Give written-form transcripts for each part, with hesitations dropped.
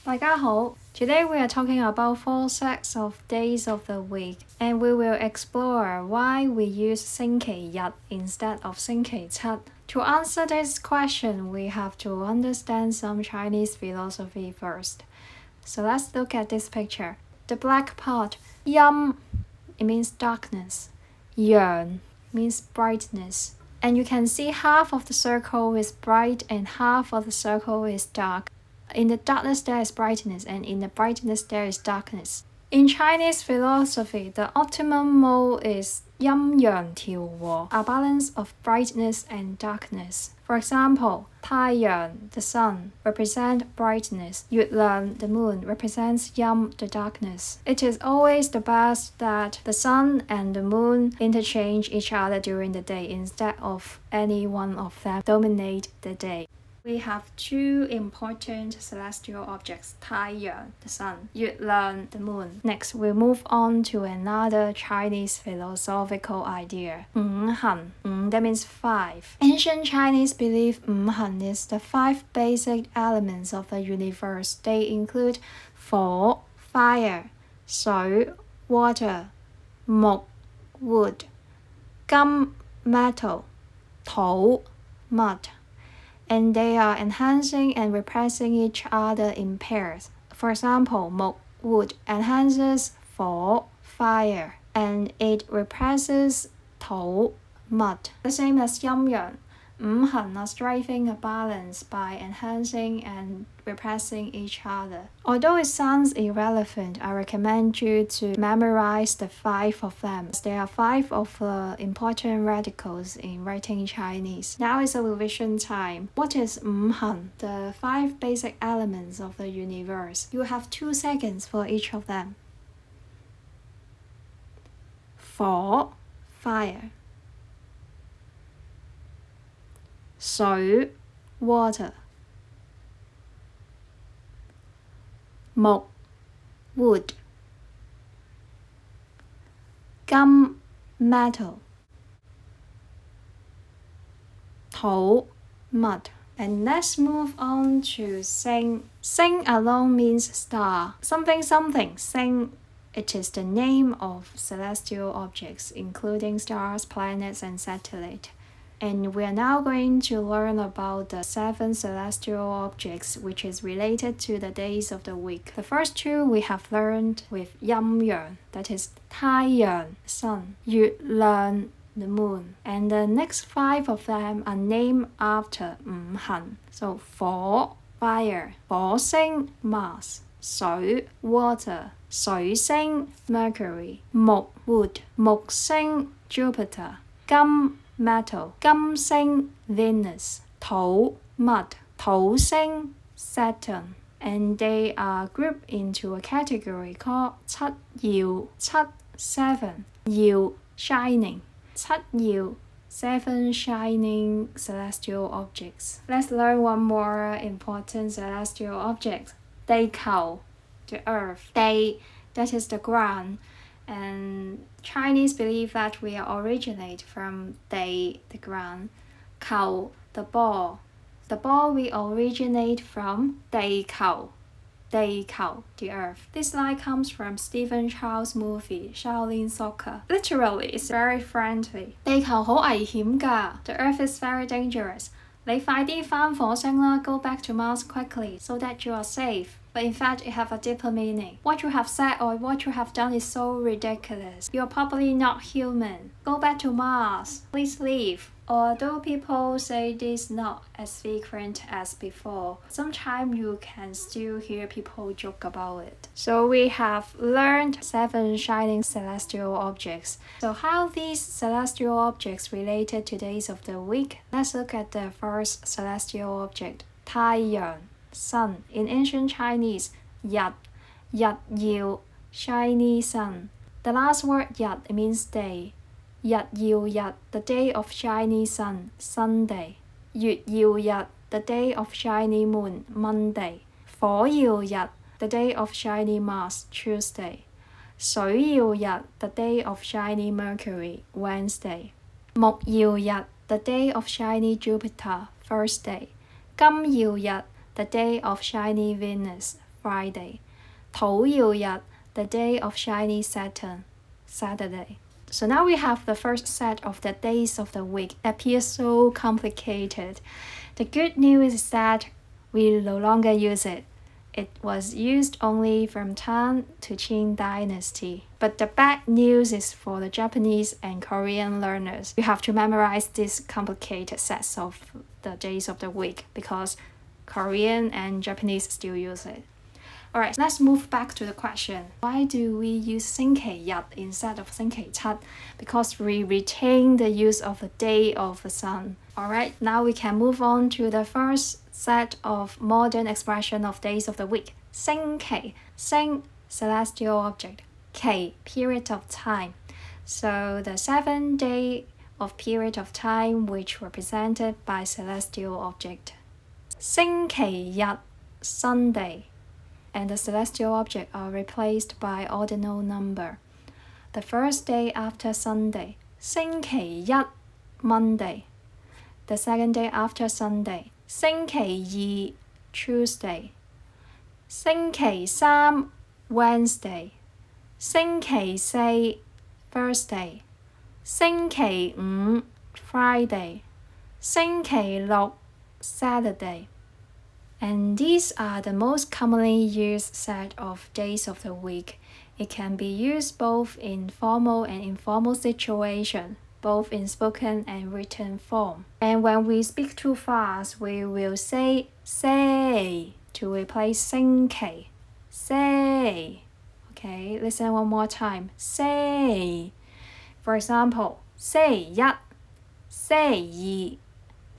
大家好, today we are talking about 4 sets of days of the week, and we will explore why we use 星期日 instead of 星期七. To answer this question, we have to understand some Chinese philosophy first. So let's look at this picture. The black part, 陰, it means darkness. 陽 means brightness. And you can see half of the circle is bright and half of the circle is dark. In the darkness there is brightness, and in the brightness there is darkness. In Chinese philosophy, the optimum mode is 陰陽調和, a balance of brightness and darkness. For example, 太陽, the sun, represents brightness. 月亮, the moon, represents 陰, the darkness. It is always the best that the sun and the moon interchange each other during the day instead of any one of them dominate the day. We have 2 important celestial objects, 太陽, the sun, 月亮, the moon. Next, we move on to another Chinese philosophical idea, 五行. That means 5. Ancient Chinese believe 五行 is the 5 basic elements of the universe. They include 火, fire, 水, water, 木, wood, 金, metal, 土, mud. And they are enhancing and repressing each other in pairs. For example, 木, wood, enhances 火, fire, and it represses 土, mud. The same as 陰陽. 五行 are striking a balance by enhancing and repressing each other. Although it sounds irrelevant, I recommend you to memorize the 5 of them. There are 5 of the important radicals in writing Chinese. Now is a revision time. What is 五行? The 5 basic elements of the universe. You have 2 seconds for each of them. 火, fire. 水 water. 木 wood. 金 metal. 土 mud. And let's move on to 星.星alone means star. Something something, 星. It is the name of celestial objects, including stars, planets, and satellites. And we are now going to learn about the 7 celestial objects, which is related to the days of the week. The first 2 we have learned with 陰陽, that is 太陽, sun, 月亮, the moon. And the next 5 of them are named after 五行. So 火, fire, 火星, Mars, 水, water, 水星, Mercury, 木, wood, 木星, Jupiter, 金, metal, 金星 Venus, 土 mud, 土星 Saturn. And they are grouped into a category called 七曜, 7, 曜 shining, 七曜 7 shining celestial objects. Let's learn one more important celestial object. 地球, the earth. 地, that is the ground. And Chinese believe that we originate from 地, the ground. 球, the ball. The ball we originate from 地球, the earth. This line comes from Stephen Chow's movie Shaolin Soccer. Literally, it's very friendly. 地球好危險㗎. The earth is very dangerous. 你快啲返火星啦, go back to Mars quickly so that you are safe. But in fact, it have a deeper meaning. What you have said or what you have done is so ridiculous. You are probably not human. Go back to Mars. Please leave. Although people say this not as frequent as before, sometimes you can still hear people joke about it. So we have learned 7 shining celestial objects. So how these celestial objects related to days of the week? Let's look at the first celestial object, 太陽. Sun. In ancient Chinese, 日, 日曜, shiny sun. The last word 日 means day. 日曜日, the day of shiny sun, Sunday. 月曜日, the day of shiny moon, Monday. 火曜日, the day of shiny Mars, Tuesday. 水曜日, the day of shiny Mercury, Wednesday. 木曜日, the day of shiny Jupiter, Thursday. 金曜日, the day of shiny Venus, Friday. 土曜日 the day of shiny Saturn, Saturday. So now we have the first set of the days of the week. It appears so complicated. The good news is that we no longer use it. It was used only from Tang to Qing dynasty. But the bad news is for the Japanese and Korean learners. You have to memorize these complicated sets of the days of the week because Korean and Japanese still use it. Alright, let's move back to the question. Why do we use 星期日 instead of 星期七? Because we retain the use of the day of the sun. Alright, now we can move on to the first set of modern expression of days of the week. 星期, 星, celestial object. 期, period of time. So the 7 day of period of time which represented by celestial object. 星期日, Sunday. And the celestial object are replaced by ordinal number. The first day after Sunday, 星期一 Monday. The second day after Sunday, 星期二 Tuesday. 星期三 Wednesday. 星期四 Thursday. 星期五 Friday. 星期六 Saturday. And these are the most commonly used set of days of the week. It can be used both in formal and informal situation, both in spoken and written form. And when we speak too fast, we will say to replace 星期. Say. Okay, listen one more time. Say. For example, 星期一, 星期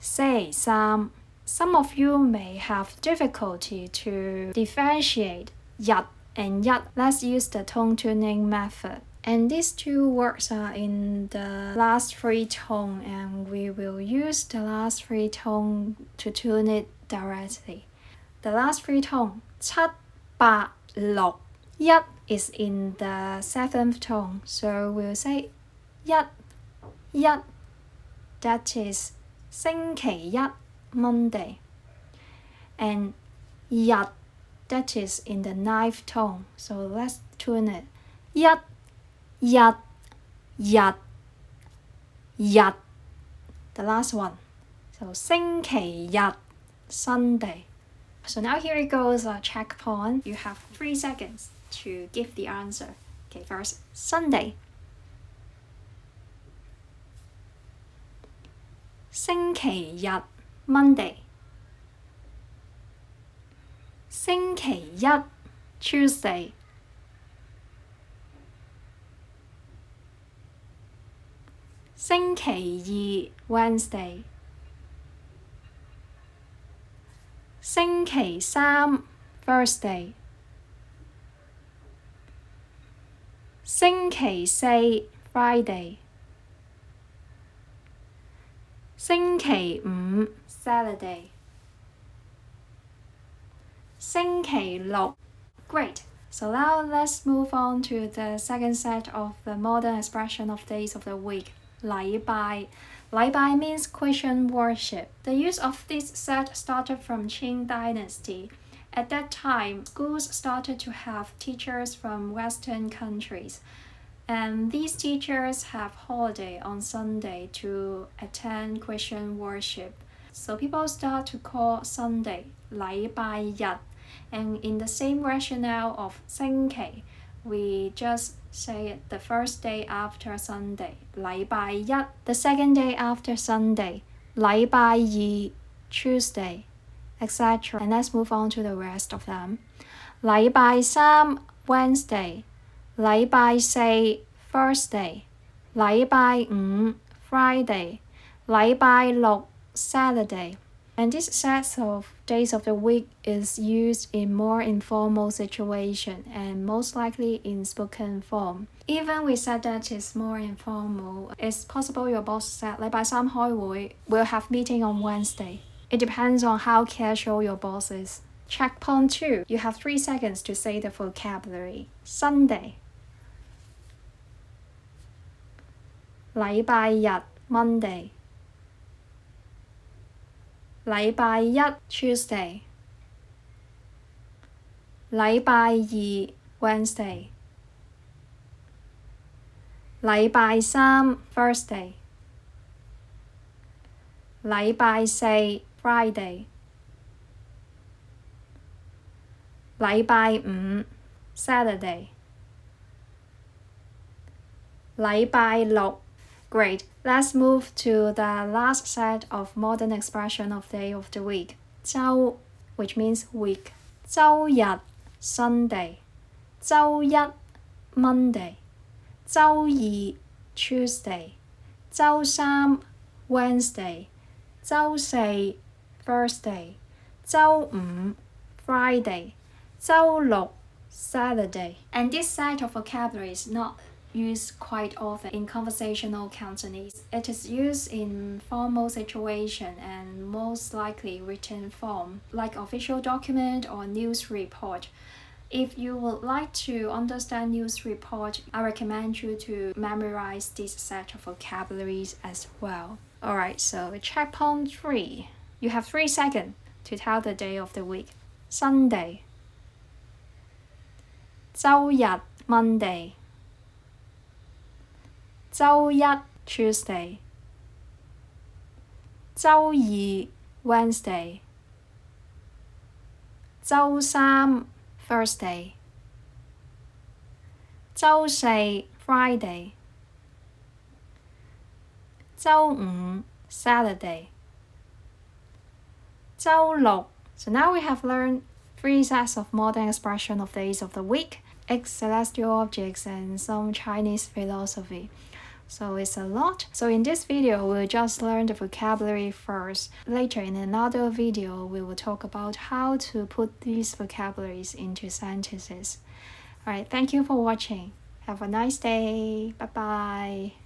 二, 星期三. Some of you may have difficulty to differentiate 日 and 一. Let's use the tone tuning method. And these two words are in the last three tone, and we will use the last three tone to tune it directly. The last three tone, 七八六. 一 is in the seventh tone, so we'll say 一 That is 星期一 Monday. And 日 that is in the ninth tone, so let's tune it. 一 日 the last one. So 星期日 Sunday. So now here it goes, a checkpoint. You have 3 seconds to give the answer. Okay, first, Sunday. 星期日 Monday. 星期一 Tuesday. 星期二 Wednesday. 星期三 Thursday. 星期四 Friday. 星期五 Saturday. 星期六. Great! So now let's move on to the second set of the modern expression of days of the week. 禮拜. 禮拜 means Christian worship. The use of this set started from Qing dynasty. At that time, schools started to have teachers from Western countries. And these teachers have holiday on Sunday to attend Christian worship. So people start to call Sunday 禮拜日. And in the same rationale of 星期, we just say it the first day after Sunday 禮拜一. The second day after Sunday 禮拜二 Tuesday, etc. And let's move on to the rest of them. 禮拜三 Wednesday. 禮拜四 Thursday. 禮拜五 Friday. 禮拜六 Saturday. And this set of days of the week is used in more informal situation and most likely in spoken form. Even we said that it's more informal, it's possible your boss said 禮拜三開會, we'll have meeting on Wednesday. It depends on how casual your boss is. Checkpoint 2. You have 3 seconds to say the vocabulary. Sunday. 禮拜日 Monday. 禮拜一 Tuesday. 禮拜二 Wednesday， 禮拜三 Thursday， 禮拜四 Friday， 禮拜五 Saturday， 禮拜六 Great. Let's move to the last set of modern expression of day of the week. 週 which means week. 週日 Sunday. 週一 Monday. 週二 Tuesday. 週三 Wednesday. 週四 Thursday. 週五 Friday. 週六 Saturday. And this set of vocabulary is not used quite often in conversational Cantonese. It is used in formal situation and most likely written form, like official document or news report. If you would like to understand news report, I recommend you to memorize this set of vocabularies as well. Alright, so checkpoint 3. You have 3 seconds to tell the day of the week. Sunday. 週日 Monday. 週一 Tuesday， 週二 Wednesday， 週三 Thursday， 週四 Friday， 週五 Saturday， 週六。So now we have learned 3 sets of modern expression of days of the week, 8 celestial objects, and some Chinese philosophy. So it's a lot. So in this video, we'll just learn the vocabulary first. Later in another video, we will talk about how to put these vocabularies into sentences. Alright, thank you for watching. Have a nice day. Bye bye.